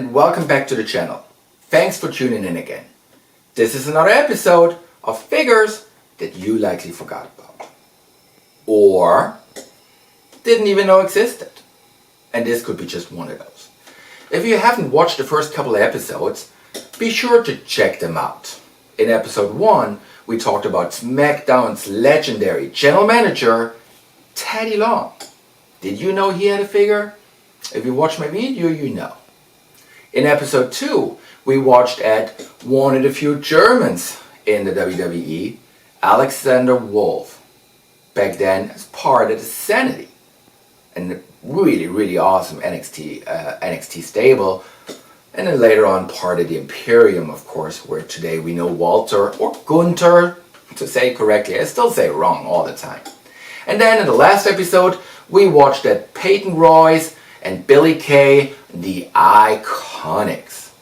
and welcome back to the channel. Thanks for tuning in again. This is another episode of figures that you likely forgot about. Or didn't even know existed. And this could be just one of those. If you haven't watched the first couple of episodes, be sure to check them out. In episode 1, we talked about SmackDown's legendary general manager, Teddy Long. Did you know he had a figure? If you watched my video, you know. In episode 2, we watched at one of the few Germans in the WWE, Alexander Wolf. Back then as part of the Sanity. And a really awesome NXT stable. And then later on part of the Imperium, of course, where today we know Walter or Gunther, to say correctly. I still say wrong all the time. And then in the last episode, we watched at Peyton Royce and Billy Kay, the Iconics.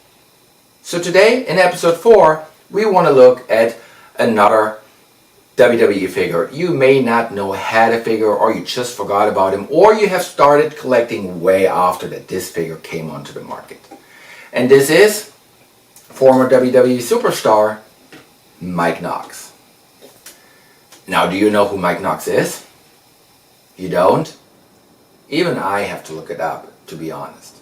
So today, in episode 4, we want to look at another WWE figure. You may not know had a figure, or you just forgot about him, or you have started collecting way after that this figure came onto the market. And this is former WWE superstar, Mike Knox. Now, do you know who Mike Knox is? You don't? Even I have to look it up, to be honest.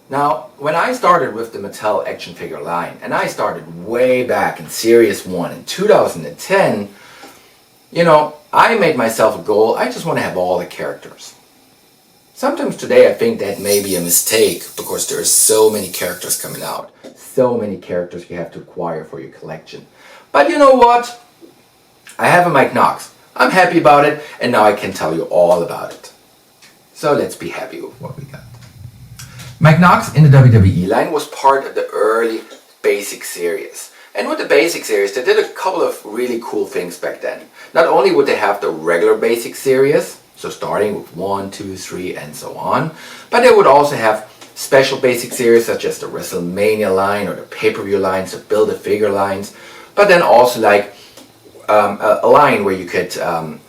Now, when I started with the Mattel action figure line, and I started way back in Series 1 in 2010, I made myself a goal. I just want to have all the characters. Sometimes today I think that may be a mistake because there are so many characters coming out. So many characters you have to acquire for your collection. But you know what? I have a Mike Knox. I'm happy about it, and now I can tell you all about it. So let's be happy with what we got. Mike Knox in the WWE line was part of the early Basic Series. And with the Basic Series, they did a couple of really cool things back then. Not only would they have the regular Basic Series, so starting with 1, 2, 3, and so on, but they would also have special Basic Series such as the WrestleMania line or the pay-per-view lines, the Build-A-Figure lines, but then also like a line where you could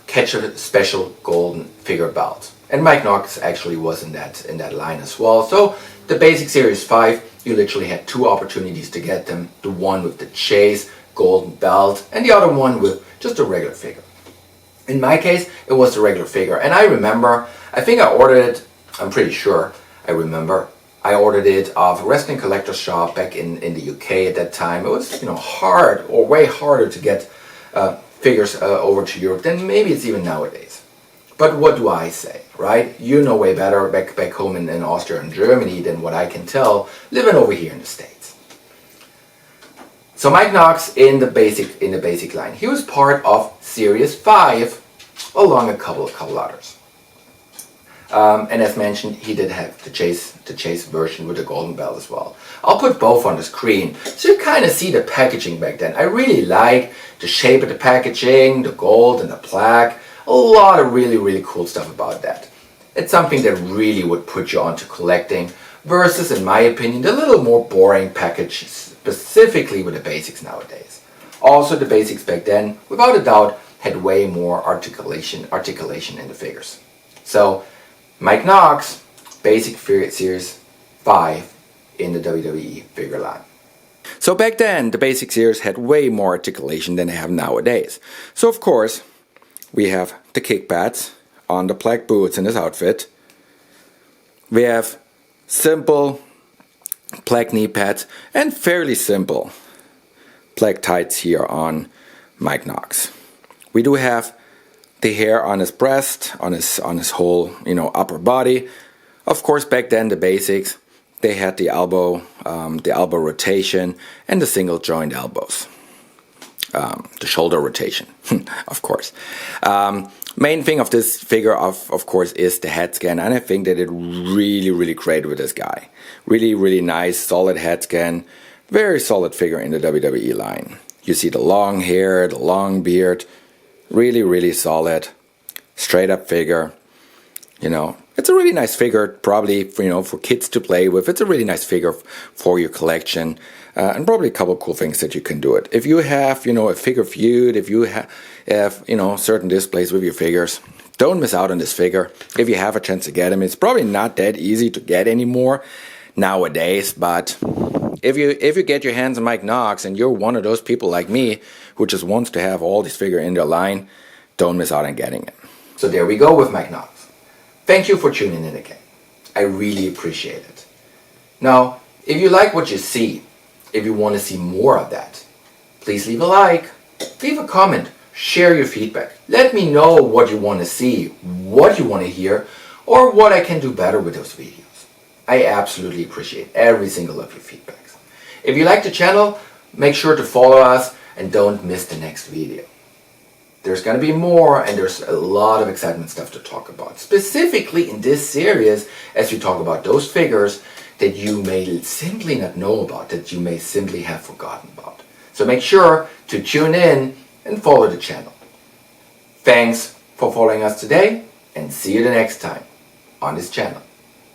catch a special golden figure belt. And Mike Knox actually was in that line as well. So the Basic Series 5, you literally had 2 opportunities to get them. The one with the Chase golden belt and the other one with just a regular figure. In my case, it was the regular figure. And I remember, I think I ordered it, I'm pretty sure I remember, I ordered it off a wrestling collector's shop back in the UK at that time. It was hard, or way harder to get figures over to Europe than maybe it's even nowadays. But what do I say, right? You know way better back home in Austria and Germany than what I can tell living over here in the States. So Mike Knox in the basic line. He was part of Series 5 along a couple others. And as mentioned, he did have the Chase version with the golden belt as well. I'll put both on the screen so you kind of see the packaging back then. I really like the shape of the packaging, the gold and the black. A lot of really cool stuff about that. It's something that really would put you onto collecting versus, in my opinion, the little more boring package specifically with the basics nowadays. Also, the basics back then, without a doubt, had way more articulation in the figures. So, Mike Knox, Basic Series 5 in the WWE figure line. So back then, the Basic Series had way more articulation than they have nowadays. So of course, we have the kick pads on the black boots in this outfit. We have simple black knee pads and fairly simple black tights here on Mike Knox. We do have the hair on his breast, on his whole upper body. Of course, back then the basics, they had the elbow rotation and the single joint elbows. The shoulder rotation, of course. Main thing of this figure, of course, is the head scan, and I think they did really great with this guy. Really nice, solid head scan. Very solid figure in the WWE line. You see the long hair, the long beard. Really solid, straight up figure. It's a really nice figure, probably for kids to play with. It's a really nice figure for your collection, and probably a couple of cool things that you can do it. If you have a figure feud, if you have certain displays with your figures, don't miss out on this figure. If you have a chance to get him, it's probably not that easy to get anymore. nowadays, but if you get your hands on Mike Knox and you're one of those people like me who just wants to have all these figures in their line, don't miss out on getting it. So there we go with Mike Knox. Thank you for tuning in again. I really appreciate it. Now, if you like what you see, if you want to see more of that, please leave a like, leave a comment, share your feedback. Let me know what you want to see, what you want to hear, or what I can do better with those videos. I absolutely appreciate every single of your feedbacks. If you like the channel, make sure to follow us and don't miss the next video. There's going to be more, and there's a lot of excitement stuff to talk about. Specifically in this series, as we talk about those figures that you may simply not know about, that you may simply have forgotten about. So make sure to tune in and follow the channel. Thanks for following us today, and see you the next time on this channel.